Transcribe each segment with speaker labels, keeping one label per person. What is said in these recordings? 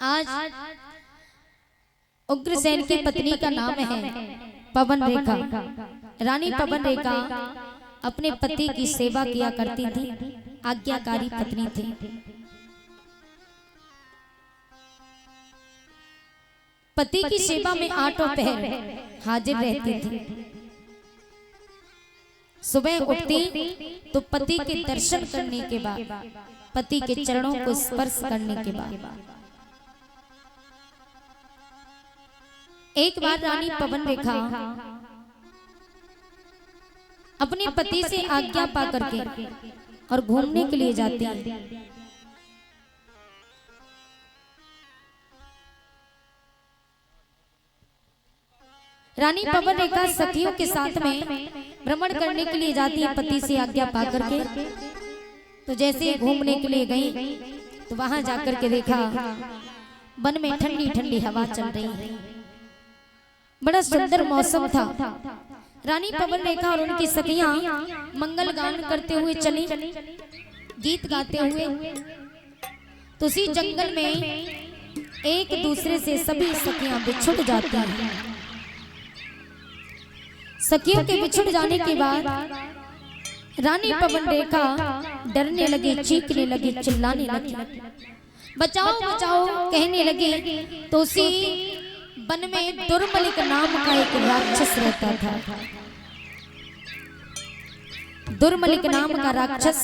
Speaker 1: आज उग्रसेन की पत्नी का नाम है पवन रेखा। रानी पवन रेखा अपने पति की सेवा किया करती थी, आज्ञाकारी पत्नी थी। पति की सेवा में आठों पहर हाजिर रहती थी। सुबह उठती तो पति के दर्शन करने के बाद, पति के चरणों को स्पर्श करने के बाद, एक बार रानी पवन रेखा अपने पति से आज्ञा पा करके और घूमने के लिए जाती है। रानी पवन रेखा सखियों के साथ में भ्रमण करने के लिए जाती है पति से आज्ञा पा करके। तो जैसे घूमने के लिए गई तो वहां जाकर के देखा वन में ठंडी ठंडी हवा चल रही है, बड़ा सुंदर मौसम था। रानी पवन रेखा और उनकी सखियां मंगल गान करते हुए चली, गीत गाते हुए। तो उसी जंगल में एक दूसरे से सभी सखियां बिछुड़ जाती हैं। सखियों के बिछुड़ जाने के बाद रानी पवन रेखा डरने लगी, चीखने लगी, चिल्लाने लगी, बचाओ बचाओ कहने लगे। तो उसी वन में दुर्मलिक नाम का एक राक्षस रहता था। दुर्मलिक नाम का राक्षस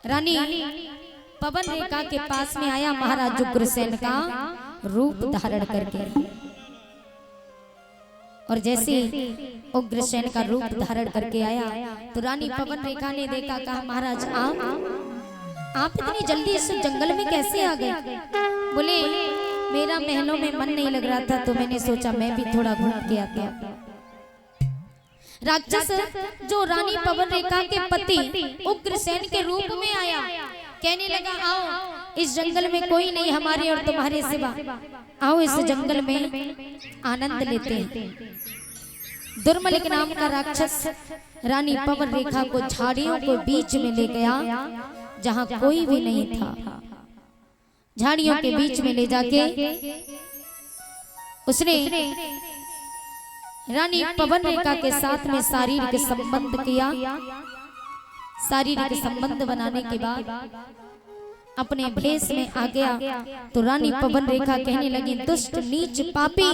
Speaker 1: रानी पवन रेखा के पास में आया, महाराज उग्रसेन का रूप धारण करके। और जैसे उग्रसेन का रूप धारण करके आया तो रानी पवन रेखा ने देखा, कहा महाराज आप इतनी जल्दी इस जंगल में कैसे आ गए? बोले मेरा महलों में मन नहीं लग रहा था तो मैंने सोचा मैं भी थोड़ा घूम के आता। राक्षस जो रानी पवन रेखा के पति उग्रसेन के रूप में आया, कहने लगा आओ इस जंगल में कोई नहीं हमारे और तुम्हारे सिवा, आओ इस जंगल में आनंद लेते हैं। दुर्मलिक नाम का राक्षस रानी पवन रेखा को झाड़ियों को बीच में ले गया, जहां कोई भी नहीं था। झाड़ियों के बीच में ले जाके उसने रानी पवन रेखा के साथ में शारीरिक संबंध किया। शारीरिक संबंध बनाने के बाद अपने भेष में आ गया। तो रानी पवन रेखा कहने लगी, दुष्ट नीच पापी,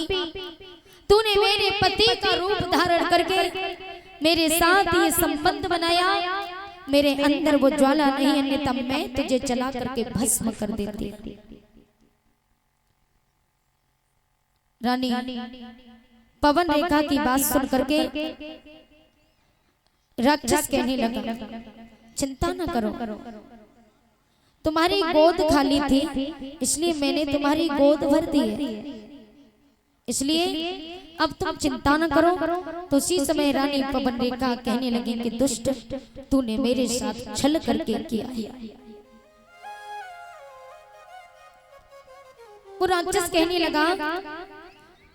Speaker 1: तूने मेरे पति का रूप धारण करके मेरे साथ ये संबंध बनाया। मेरे अंदर वो ज्वाला नहीं, अन्यथा मैं तुझे जला करके भस्म कर देती। रानी पवन रेखा की बात सुन करके राक्षस कहने लगा, चिंता न करो, तुम्हारी गोद खाली थी इसलिए मैंने तुम्हारी गोद भर दी है, इसलिए अब तुम चिंता न करो। तो उसी समय रानी पवन रेखा कहने लगी कि दुष्ट, तूने मेरे साथ छल करके किया है। वो राक्षस कहने लगा,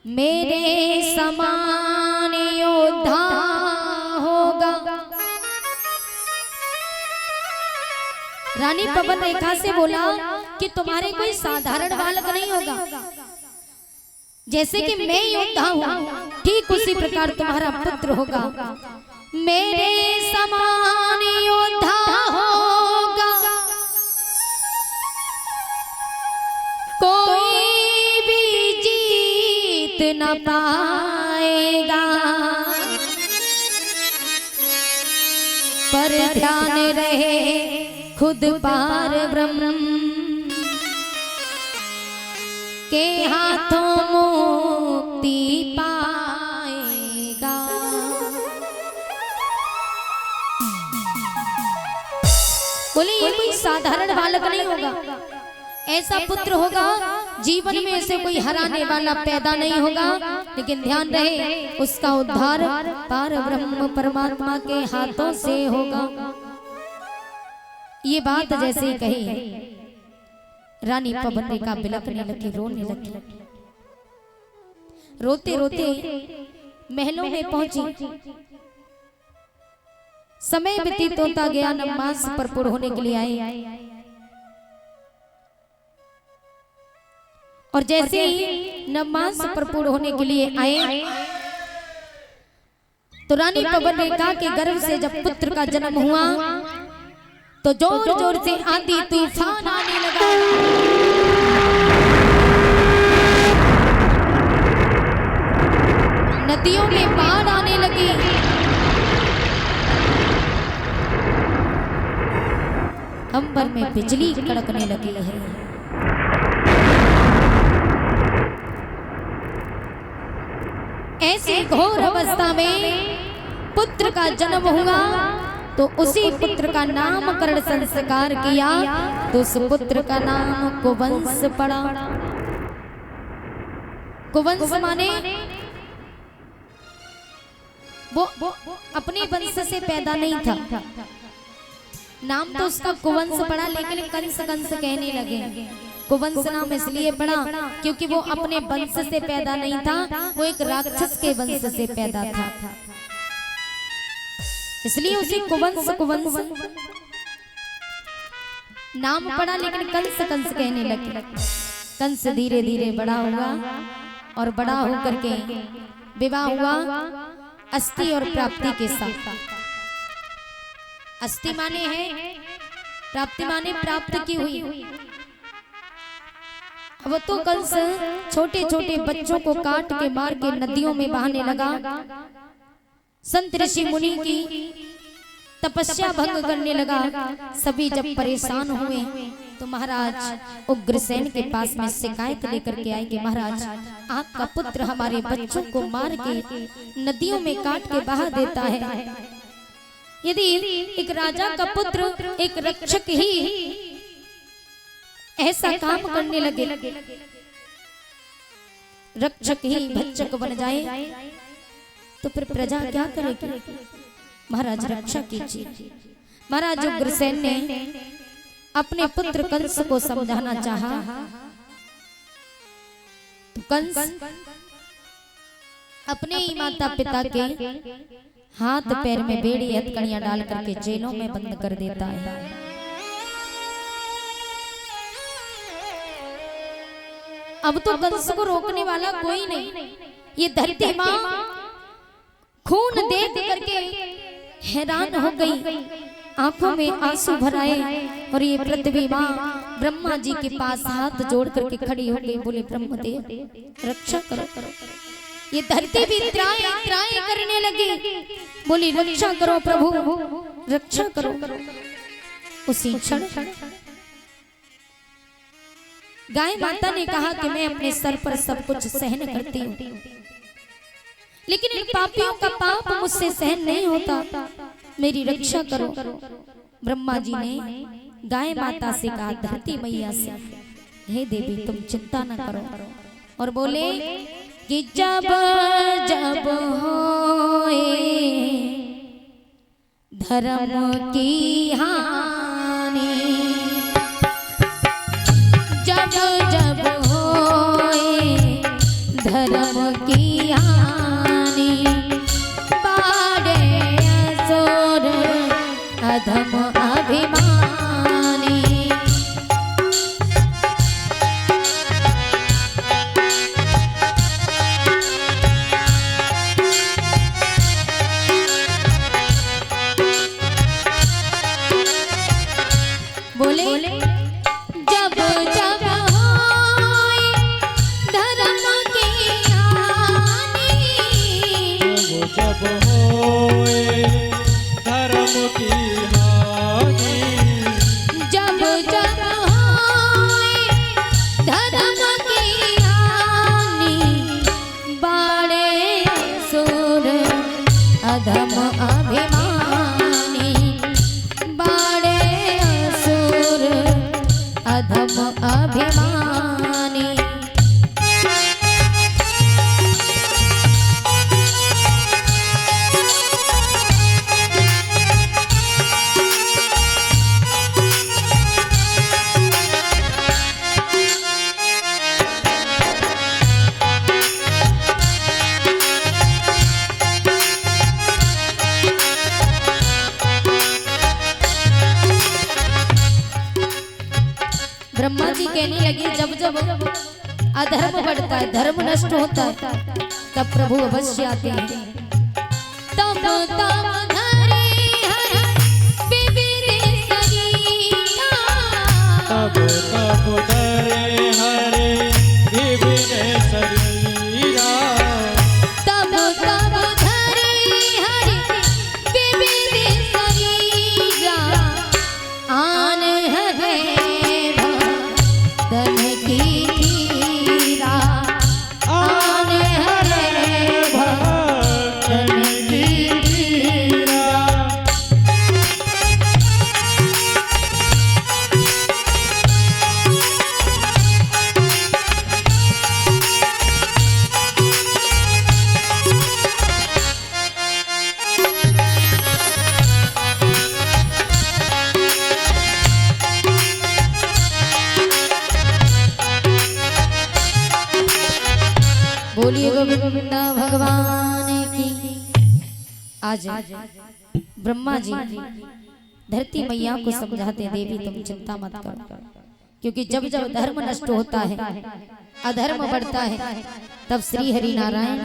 Speaker 1: मेरे समान योद्धा होगा। रानी पवन रेखा से बोला कि तुम्हारे कोई साधारण बालक नहीं होगा, जैसे कि मैं योद्धा हूँ ठीक उसी प्रकार तुम्हारा पुत्र होगा। मेरे समान योद्धा होगा, कोई भी जीत न पाएगा, पर ध्यान रहे खुद पार ब्रह्म के हाथों मुक्ति पाएगा। बोले ये कोई साधारण बालक नहीं होगा, ऐसा पुत्र होगा जीवन में ऐसे कोई हराने वाला पैदा नहीं होगा, लेकिन ध्यान रहे उसका उद्धार पार ब्रह्म परमात्मा के हाथों से होगा। ये बात जैसे ही कही रानी पवन रेखा बिलखने लगी, रोने लगी। रोते रोते महलों में पहुंची। समय व्यतीत होता गया, नमाज पर पुर होने के लिए आए। और जैसे ही नवमास प्रपूर्ण होने के लिए आए तो रानी पवन रेखा के गर्भ से जब पुत्र का जन्म हुआ तो जोर जोर से आंधी तूफान आने लगा। नदियों में बाढ़ आने लगी। अंबर में बिजली कड़कने लगी है। ऐसी घोर अवस्था में पुत्र का जन्म हुआ तो उसी पुत्र का नामकरण संस्कार किया तो उस पुत्र का नाम कुवंश पड़ा। कुवंश माने वो अपने वंश से पैदा नहीं था, नाम तो उसका कुवंश पड़ा, लेकिन कंस कंस कहने लगे। कुवंश नाम इसलिए पड़ा क्योंकि वो अपने वंश से पैदा नहीं था, वो एक राक्षस के वंश से पैदा था, इसलिए उसे कुवंश कुवंश नाम पड़ा। लेकिन कंस कंस कहने लगे। कंस धीरे धीरे बड़ा हुआ और बड़ा होकर के विवाह हुआ अस्थि और प्राप्ति के साथ। अस्थि माने है, प्राप्ति माने प्राप्त की हुई। अब तो कंस छोटे छोटे बच्चों को काट के मार के नदियों में बहाने लगा। संत ऋषि मुनि की तपस्या भंग करने लगा। सभी जब परेशान हुए तो महाराज उग्रसेन के पास में शिकायत लेकर के आए कि महाराज आपका पुत्र हमारे बच्चों को मार के नदियों में काट के बहा देता है। यदि एक राजा का पुत्र एक रक्षक ही ऐसा काम करने लगे, रक्षक ही भक्षक बन जाए तो फिर प्रजा क्या करेगी? महाराज रक्षा कीजिए। महाराज उग्रसेन ने अपने पुत्र कंस को समझाना चाहा तो कंस अपने ही माता पिता के हाथ पैर में बेड़ी हथकड़ियां डाल करके जेलों में बंद कर देता है। अब तो कंस को रोकने वाला कोई नहीं। ये धरती माँ खून देख करके हैरान हो गई, आंखों में आंसू भराए और ये पृथ्वी माँ ब्रह्मा जी के पास हाथ जोड़ करके खड़ी हो गई। बोले ब्रह्मदेव रक्षा करो। ये धरती भी त्राय त्राय करने लगी। बोली रक्षा करो प्रभु, रक्षा करो। उसी क्षण गाय माता ने कहा कि मैं अपने सर पर सब कुछ सहन करती हूँ, लेकिन इन पापियों का पाप मुझसे सहन नहीं होता, मेरी रक्षा करो। ब्रह्मा जी ने गाय माता से कहा धरती मैया से, हे देवी तुम चिंता न करो, और बोले कि जब जब होए धर्म की हानि, जब जब होए धर्म की हानि, बाड़े असुर अधम अभिमानी। बोले जब जब होए धर्म की हानि,
Speaker 2: जब होए धर्म की हानि,
Speaker 1: जब जब होए धर्म की हानि, बाड़े सुर अधम अभिमानी, बाड़े सुर अधम अभिमानी। ब्रह्मा जी कहने लगे जब जब अधर्म बढ़ता है, धर्म नष्ट होता है, तब प्रभु अवश्य आते हैं। तब तब धरे हरि विविध शरीरा,
Speaker 2: तब तब धरे हरे विपिन शरीरा,
Speaker 1: तब तब धरे हरि विविध शरीरा, आन है भक्तन की धीरा, आन है भक्तन की धीरा। बोलिए गोविंद भगवान की। आज ब्रह्मा जी धरती मैया को समझाते, देवी तुम चिंता मत करो, क्योंकि जब जब धर्म नष्ट होता है, अधर्म बढ़ता है, तब श्री हरि नारायण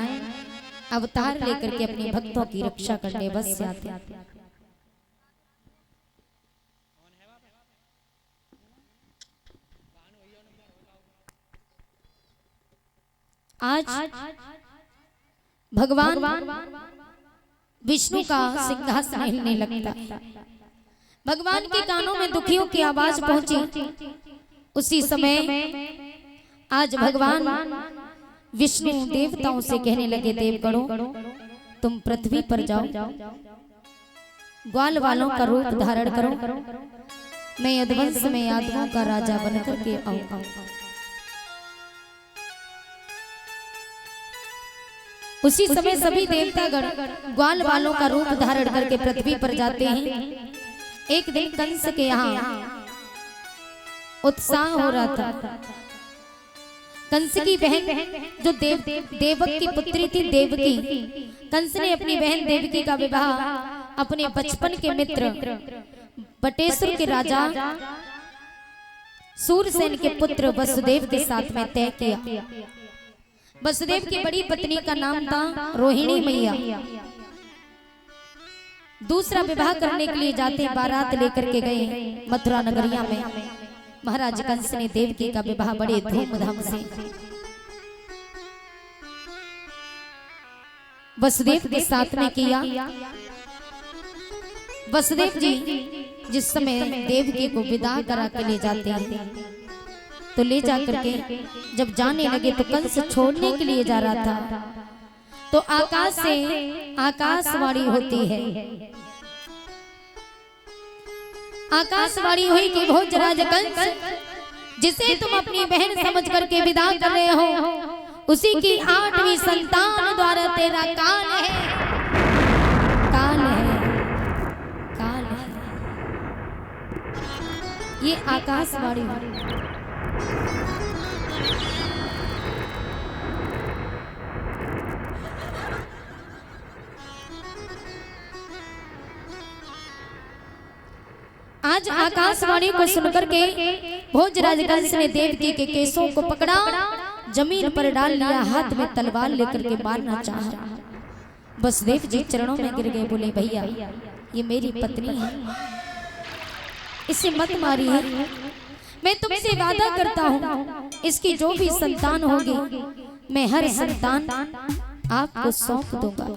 Speaker 1: अवतार लेकर के अपने भक्तों की रक्षा करने बस से आते हैं। आज भगवान विष्णु का सिंहासन हिलने लगता है। भगवान के कानों में दुखियों की आवाज पहुंची। उसी समय आज भगवान विष्णु देवताओं से कहने लगे, देवगणों तुम पृथ्वी पर जाओ, ग्वाल वालों का रूप धारण करो, मैं यदुवंश में यादवों का राजा बनकर के आऊंगा। उसी समय सभी देवतागण ग्वाल वालों का रूप धारण करके पृथ्वी पर जाते हैं। एक दिन कंस के यहाँ उत्साह हो रहा था। कंस की बहन जो देवक की पुत्री थी देवकी, कंस ने अपनी बहन देवकी का विवाह अपने बचपन के मित्र बटेश्वर के राजा सूरसेन के पुत्र वसुदेव के साथ में तय किया। वसुदेव की बड़ी पत्नी का नाम था रोहिणी मैया। दूसरा विवाह करने के लिए जाते बारात लेकर के गए मथुरा नगरिया में। महाराज कंस ने देवकी का विवाह बड़े धूमधाम से वसुदेव के साथ में किया। वसुदेव जी जिस समय देवकी को विदा करा के ले जाते हैं, तो ले जाकर के जब जाने लगे तो कंस छोड़ने के लिए जा रहा था, तो आकाश से आकाशवाणी होती है। आकाशवाणी हुई कि भोजराज कंस, जिसे तुम अपनी बहन समझ करके विदा कर रहे हो, उसी की 8वीं संतान द्वारा तेरा काल है, काल है, काल है। ये आकाशवाणी हुई। आज आकाशवाणी को सुनकर के भोजराज कंस ने देवकी के केसों को पकड़ा, जमीन पर डाल लिया, हाथ में तलवार लेकर के मारना चाहा। वसुदेव जी चरणों में गिर गए, बोले भैया ये मेरी पत्नी है, इसे मत मारिए, मैं तुमसे वादा करता हूँ इसकी जो भी संतान होगी मैं हर संतान आपको सौंप दूंगा।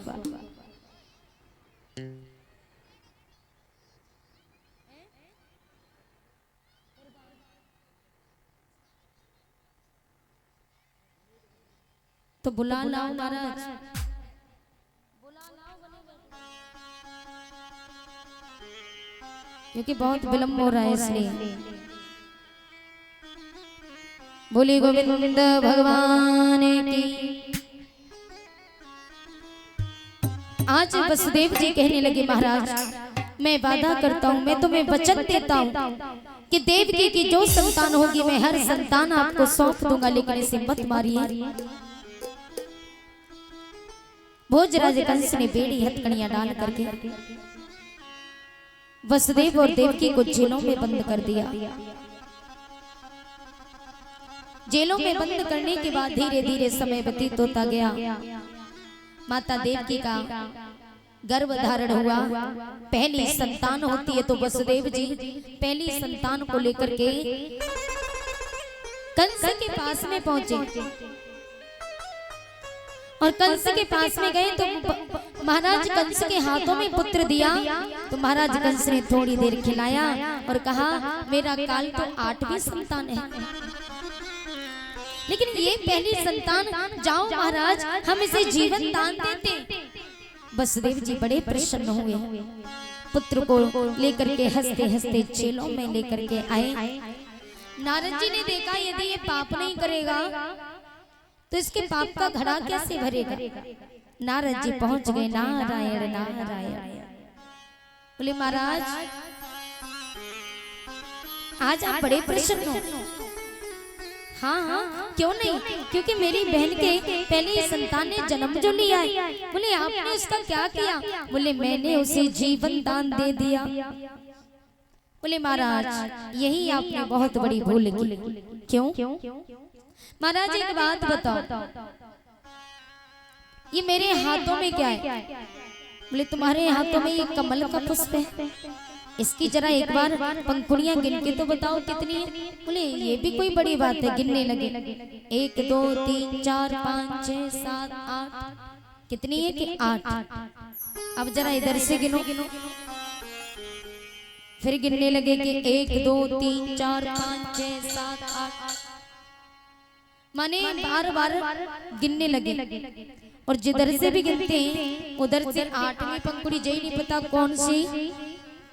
Speaker 1: तो बुला लाओ महाराज, क्योंकि बहुत विलंब हो रहा है इसलिए। बोली गोविंद भगवान की। आज वसुदेव जी कहने लगे, महाराज मैं वादा करता हूँ, मैं तुम्हें वचन देता हूँ कि देवकी की जो संतान होगी मैं हर संतान आपको सौंप दूंगा, लेकिन इसे मत मारिए। भोजराज कंस ने बेड़ी हथकड़ियां डाल करके वसुदेव और देवकी को जेलों में बंद कर दिया। जेलों में बंद करने के बाद धीरे धीरे समय व्यतीत होता गया। माता देवकी का गर्भ धारण हुआ, पहली संतान होती है। तो वसुदेव जी पहली संतान को लेकर के कंस के पास में पहुंचे और कंस के पास में गए तो महाराज कंस के हाथों में पुत्र दिया। तो महाराज कंस ने थोड़ी देर खिलाया और कहा मेरा काल तो 8वीं संतान है, लेकिन ये पहली संतान, जाओ महाराज हम इसे जीवन दान देते। वसुदेव जी बड़े प्रसन्न हुए, पुत्र को लेकर के हंसते हंसते जेलों में लेकर के आए। नारद जी ने देखा यदि ये पाप नहीं करेगा तो इसके पाप का घड़ा कैसे भरेगा। नारद जी पहुंच गए, नारायण नारायण। बोले महाराज आज आप बड़े प्रसन्न हो। हाँ हाँ क्यों नहीं, क्योंकि मेरी बहन के पहली संतान ने जन्म जो लिया है। बोले आपने उसका क्या किया। बोले मैंने उसे जीवन दान दे दिया। बोले महाराज यही आपने बहुत बड़ी भूल की। क्यों महाराज एक बात बताओ, ये मेरे हाथों में क्या है। बोले तुम्हारे हाथों में ये कमल का पुष्प है, इसकी जरा एक बार पंखुड़ियां गिन के तो बताओ कितनी है। बोले ये भी कोई बड़ी बात है, गिनने लगे 1 2 3 4 5 6 7 8। कितनी है कि 8। अब जरा इधर से गिनो। फिर गिनने लगे कि 1 2 3 4 5 6 7 8। माने बार बार गिनने लगे और जिधर से भी गिनते हैं उधर से 8वीं पंखुड़ी जय नहीं पता कौन सी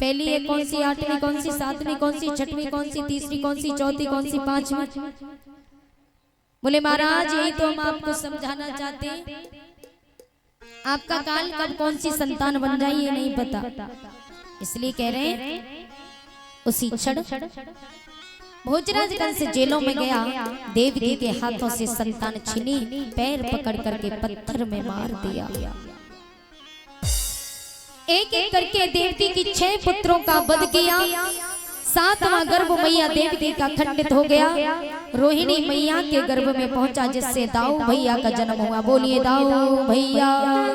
Speaker 1: पहली है, कौन सी 8वीं, कौन सी 7वीं, कौन सी 6वीं, कौन सी 3री, कौन सी 4थी, कौन सी 5वीं। बोले महाराज यही तो हम आपको समझाना चाहते हैं, आपका काल कब कौन सी संतान बन जाए ये नहीं पता। इसलिए कह रहे हैं उसी क्षण भोजराज कंस जेलों में गया, देवकी के हाथों से संतान छीनी, पैर पकड़ करके पत्थर में मार दिया। एक एक करके देवकी की 6 पुत्रों का वध किया। 7वां गर्भ मैया देवकी का खंडित हो गया। रोहिणी मैया के गर्भ में पहुंचा जिससे दाऊ भैया का जन्म हुआ। बोलिए दाऊ भैया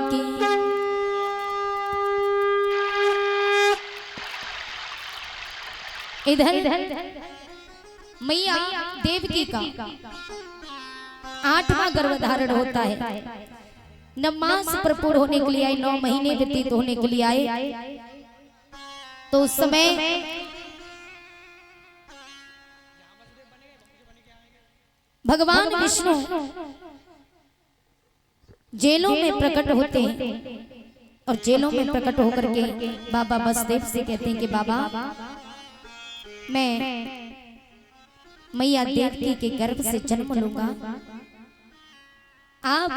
Speaker 1: की। इधर मैया देवकी का 8वां गर्भ धारण होता है। 9 मास प्रपूर्ण होने के लिए आए, 9 महीने व्यतीत होने के लिए आए। तो उस समय भगवान विष्णु जेलों में प्रकट होते हैं और जेलों में प्रकट होकर के बाबा वसुदेव से कहते हैं कि बाबा मैं मैया देवकी के गर्भ से जन्म लूंगा, आप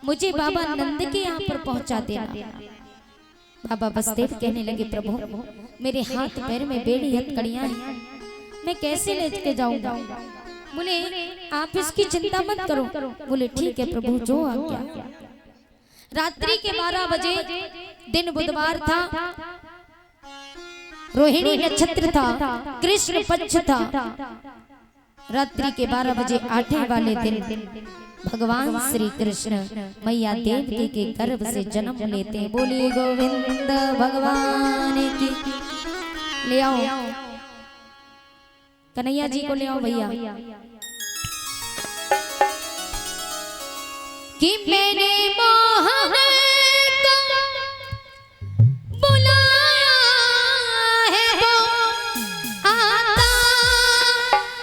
Speaker 1: मुझे बाबा नंद के यहाँ पर पहुंचा देना। बाबा वसुदेव कहने लगे प्रभु मेरे हाथ पैर में बेड़ी हथकड़ियां हैं, मैं कैसे लेके जाऊंगा। बोले आप इसकी चिंता मत करो। बोले ठीक है प्रभु जो आज्ञा। रात्रि के 12 बजे, दिन बुधवार था, रोहिणी नक्षत्र था, कृष्ण पक्ष था। रात्रि के 12 बजे 8वें वाले दिन भगवान श्री कृष्ण मैया देवकी के गर्भ से जन्म लेते। बोलिए गोविंद भगवान की। ले आओ कन्हैया जी को, ले आओ भैया। कि मैंने मोहन को बुलाया है वो आता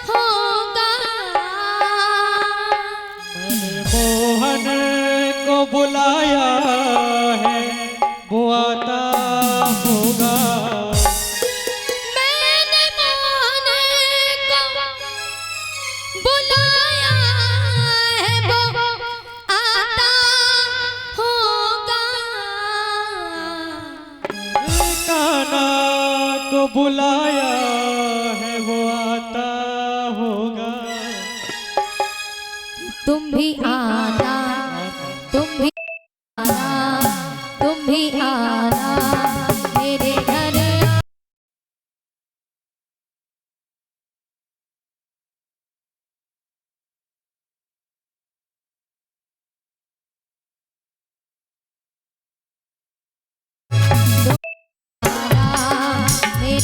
Speaker 1: होगा।
Speaker 2: मैंने मोहन को बुलाया है वो आता होगा।
Speaker 1: मैंने मोहन को बुलाया है वो आता होगा।
Speaker 2: कान्हा को बुलाया है वो आता होगा।
Speaker 1: तुम भी आना, तुम भी आना, तुम भी आना।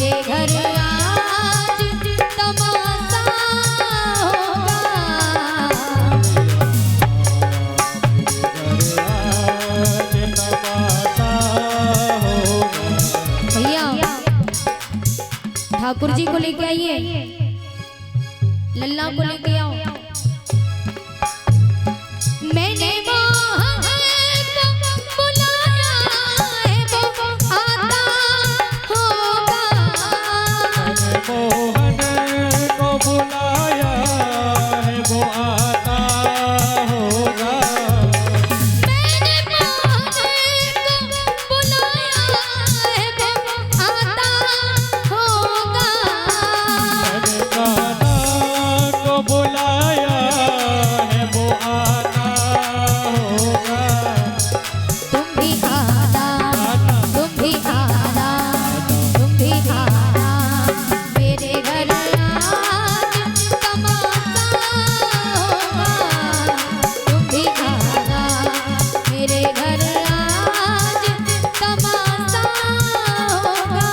Speaker 1: मेरे घर आज तमाशा होगा। भैया ठाकुर जी को लेके आइए, लल्ला को लेके आओ। मैंने मोहन को बुलाया है वो आता होगा।
Speaker 2: मोहन को बुलाया है वो आता होगा।
Speaker 1: मैंने मोहन को बुलाया है वो आता होगा।
Speaker 2: कान्हा को बुलाया है वो आता होगा।
Speaker 1: तुम भी आना, तुम भी आना, तुम भी आना मेरे घर आज तमाशा होगा। तुम भी आना मेरे घर आज तमाशा होगा।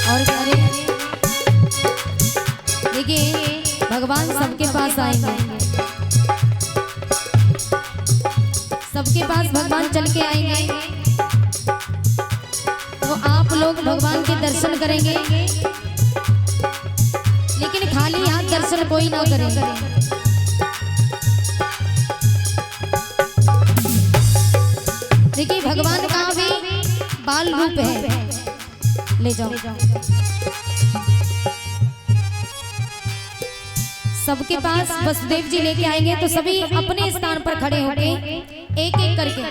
Speaker 1: और देखिए भगवान सबके पास आएंगे, सबके पास भगवान चल के आएंगे। तो आप लोग भगवान के दर्शन करेंगे, लेकिन खाली हाथ दर्शन कोई ना करेगा। देखिए भगवान का भी बाल रूप है, ले जाओ। सबके पास वसुदेव जी लेके आएंगे, तो सभी अपने स्थान पर खड़े होके एक एक करके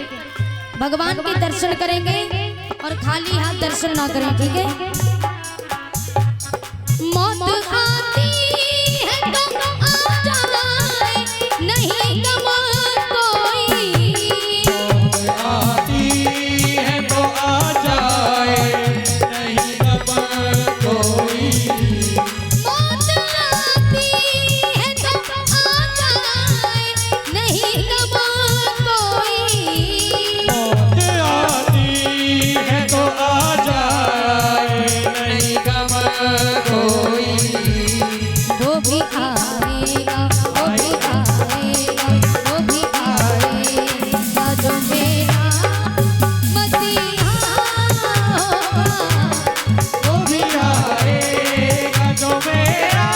Speaker 1: भगवान के दर्शन करेंगे और खाली हाथ दर्शन ना करें, ठीक है। मौत आती है तो आ जाए, नहीं गमा कोई।
Speaker 2: आती है तो आ जाए, नहीं गमा कोई।
Speaker 1: मौत आती है तो आ जाए, नहीं गमा कोई।
Speaker 2: मौत आती है तो आ जाए, नहीं गमा कोई।
Speaker 1: वो भी आएगा, वो भी आएगा, वो भी आएगा जो मेरा मसीहा होगा।
Speaker 2: वो भी आएगा जो मेरा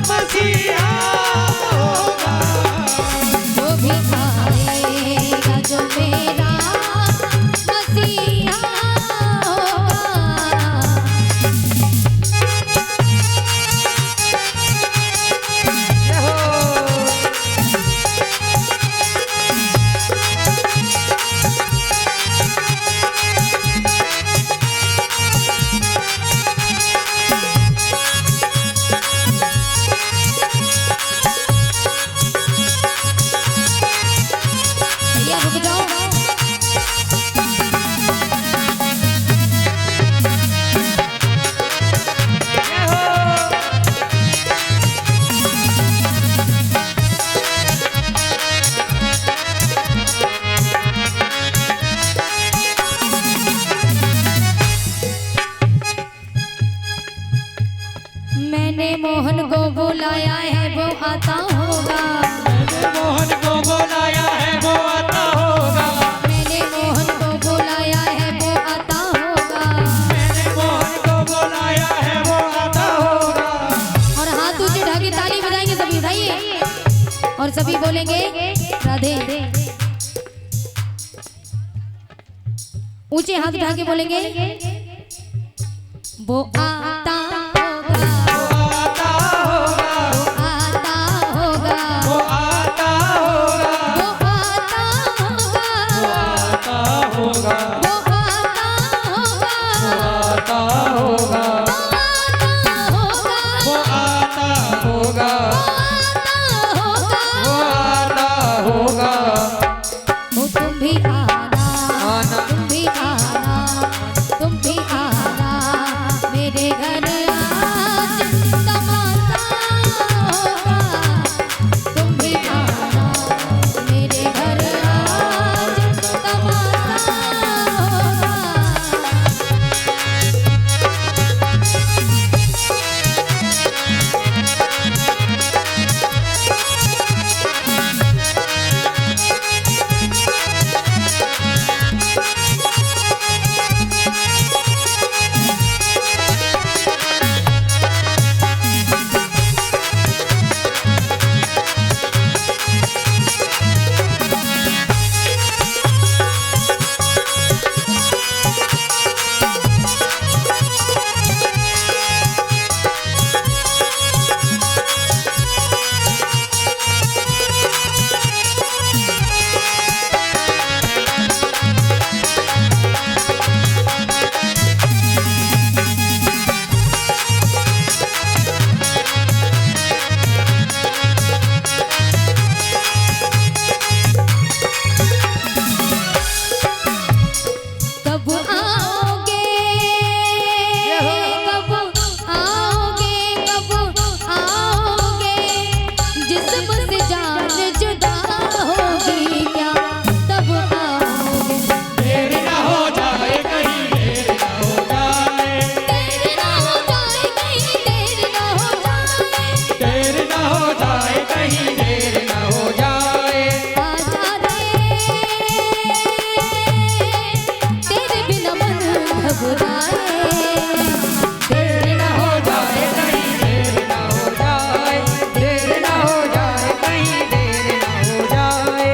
Speaker 2: मसीहा होगा।
Speaker 1: वो भी आएगा जो मेरा मसीहा होगा। भैया रुक जाओ। मैंने मोहन को बुलाया है वो आता होगा।
Speaker 2: मैंने मोहन को बुलाया है वो आता होगा।
Speaker 1: मैंने मोहन को बुलाया सभी बोलेंगे राधे। ऊंचे हाथ उठा के बोलेंगे वो आता होगा,
Speaker 2: आता होगा,
Speaker 1: वो आता होगा,
Speaker 2: वो आता होगा,
Speaker 1: वो आता होगा,
Speaker 2: वो आता होगा,
Speaker 1: वो आता होगा,
Speaker 2: वो आता होगा, वो आता होगा।
Speaker 1: वो तुम भी आना, तुम भी आना, तुम भी आना मेरे घर आज तमाशा होगा। तुम भी आना मेरे घर आज तमाशा होगा। कब आओगे, कब आओगे, कब आओगे, जिस्म से जान जुदा होगी क्या तब आओगे।
Speaker 2: देर ना हो जाए कहीं, देर ना हो जाए,
Speaker 1: देर ना हो जाए कहीं, देर ना हो जाए,
Speaker 2: देर ना हो जाए कहीं, देर ना हो जाए।
Speaker 1: आजा रे तेरे बिना मन घबराए।
Speaker 2: देर ना हो जाए कहीं, देर ना हो जाए, देर ना हो जाए कहीं, देर ना हो जाए।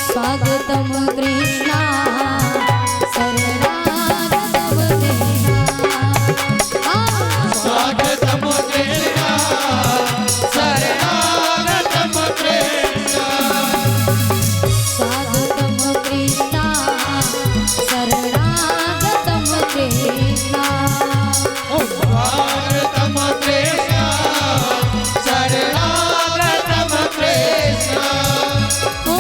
Speaker 1: स्वागतम कृष्णा शरणागतम कृष्णा।
Speaker 2: स्वागतम कृष्णा, शरणागतम कृष्णा।
Speaker 1: स्वागतम कृष्णा शरणागतम कृष्णा।
Speaker 2: ओ स्वागतम कृष्णा, शरणागतम कृष्णा।
Speaker 1: ओ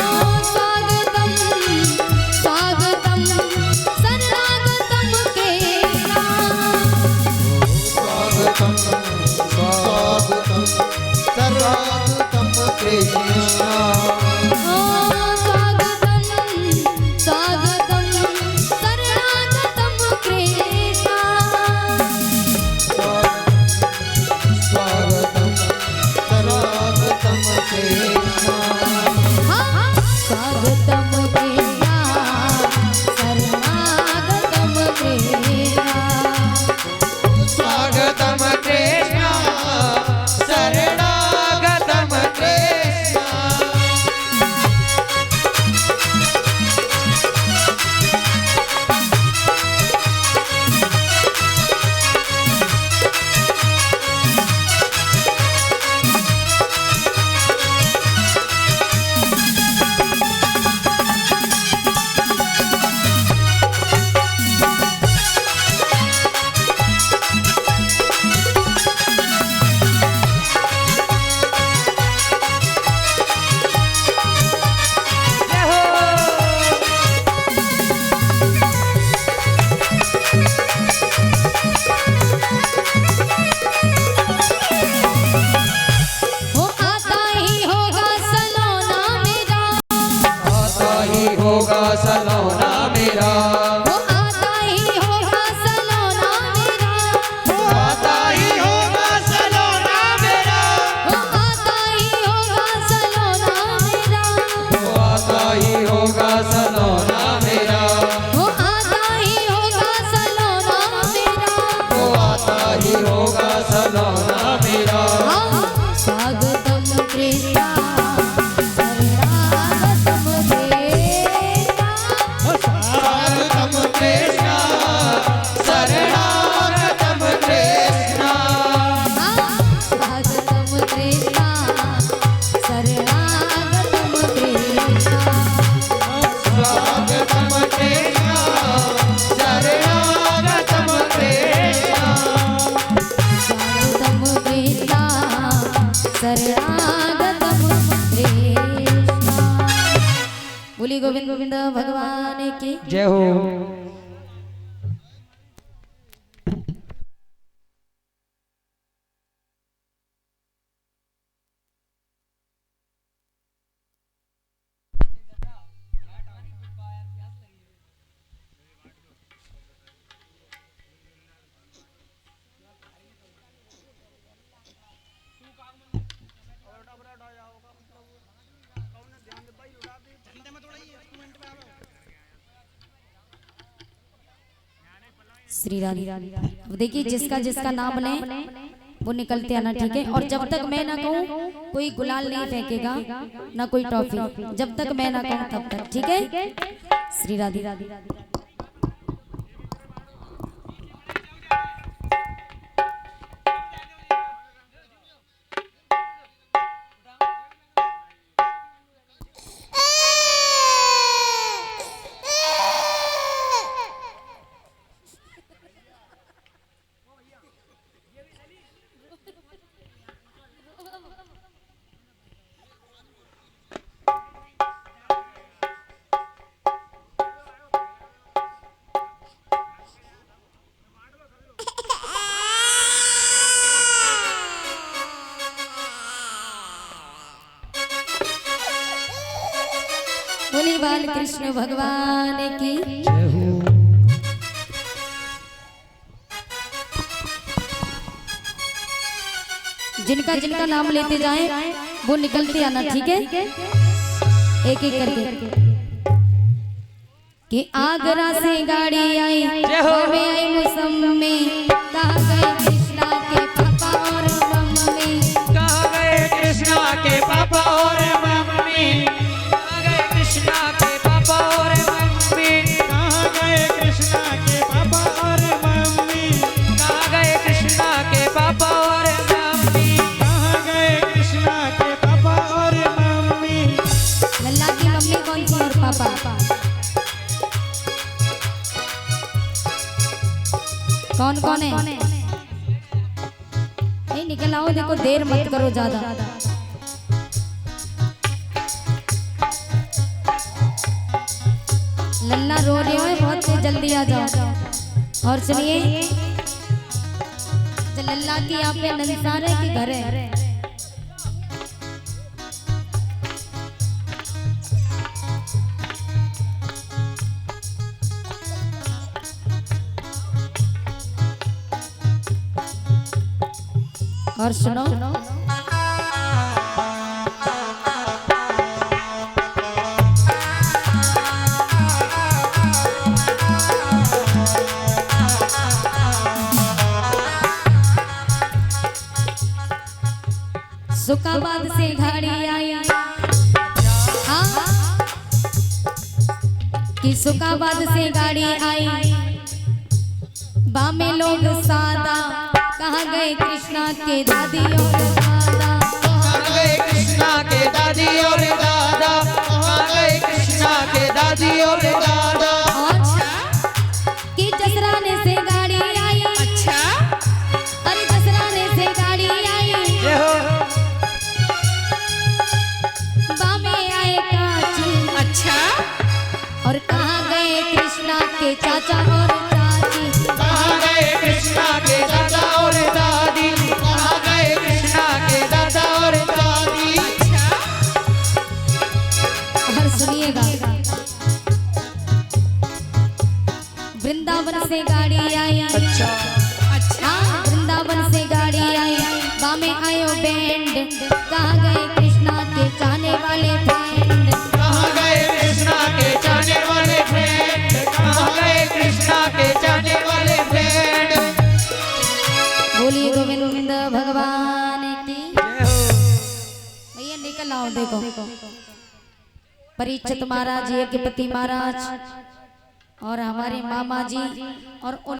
Speaker 1: स्वागतम स्वागतम शरणागतम कृष्णा।
Speaker 3: स्वागतम स्वागतम सर्वागतम कृष्ण।
Speaker 1: ओ स्वागतम स्वागतम शरणागतम कृष्णा।
Speaker 3: स्वागतम सर्वागतम कृष्ण।
Speaker 1: स्वागतम कृष्णा शरणागतम कृष्णा।
Speaker 2: स्वागतम कृष्णा, शरणागतम कृष्णा।
Speaker 1: बोली गोविंद गोविंद भगवान की
Speaker 2: जय हो।
Speaker 1: श्री राधे। अब देखिए जिसका जिसका नाम ले वो निकलते आना, ठीक है। और जब तक मैं ना कहूँ कोई गुलाल नहीं फेंकेगा ना कोई टॉफी, जब तक मैं ना कहूँ तब तक, ठीक है। श्री राधे। बोली बाल कृष्ण भगवान की
Speaker 2: जय हो।
Speaker 1: जिनका जिनका नाम लेते जाएं वो निकलते आना, ठीक है। एक एक करके कि आगरा से गाड़ी आई में आई मौसम में, कहाँ गए कृष्णा के पापा और मम्मी,
Speaker 2: कहाँ गए कृष्णा के पापा और मम्मी, कहाँ गए कृष्णा के पापा और मम्मी,
Speaker 3: कहाँ गए कृष्णा के पापा और मम्मी,
Speaker 2: कहाँ गए कृष्णा के पापा और मम्मी,
Speaker 3: कहाँ गए कृष्णा के पापा और मम्मी।
Speaker 1: लल्ला की मम्मी कौन सी और पापा कौन कौन है? नहीं निकल आओ, देखो देर मत करो ज्यादा। लल्ला रो रहे हो बहुत, जल्दी आ जाओ। और सुनिए लल्ला की यहाँ पे नंसारे की घर है। और सुनो सुकाबाद से गाड़ी आई, हाँ कि सुकाबाद से गाड़ी आई, बामे लोग सादा, कहाँ गए कृष्णा के दादी और दादा,
Speaker 2: कहाँ गए कृष्णा के दादी और दादा, कहाँ गए कृष्णा के दादी और दादा।
Speaker 1: कि जसराने से गाड़ी आई,
Speaker 2: अच्छा
Speaker 1: अरे जसराने से गाड़ी आई,
Speaker 2: जय हो।
Speaker 1: बामे आए काची,
Speaker 2: अच्छा
Speaker 1: और कहाँ गए कृष्णा के चाचा और चाची,
Speaker 2: कहाँ गए कृष्णा के दादा और दादी, कहाँ गए कृष्णा के दादा और दादी।
Speaker 1: और सुनिएगा वृंदावन से गाड़ी आई,
Speaker 2: अच्छा
Speaker 1: हाँ वृंदावन से गाड़ी आई, बामे आयो बैंड, कहाँ गए कृष्णा के चाहने वाले बैंड,
Speaker 2: कहाँ गए कृष्णा के चाहने वाले फ्रेंड, कहाँ गए कृष्णा के चाहने वाले फ्रेंड।
Speaker 1: बोली गोविंद गोविंद भगवान की
Speaker 2: जय हो।
Speaker 1: भैया निकल आओ, देखो परीक्षित महाराज, यज्ञपति महाराज और हमारे मामा जी और उन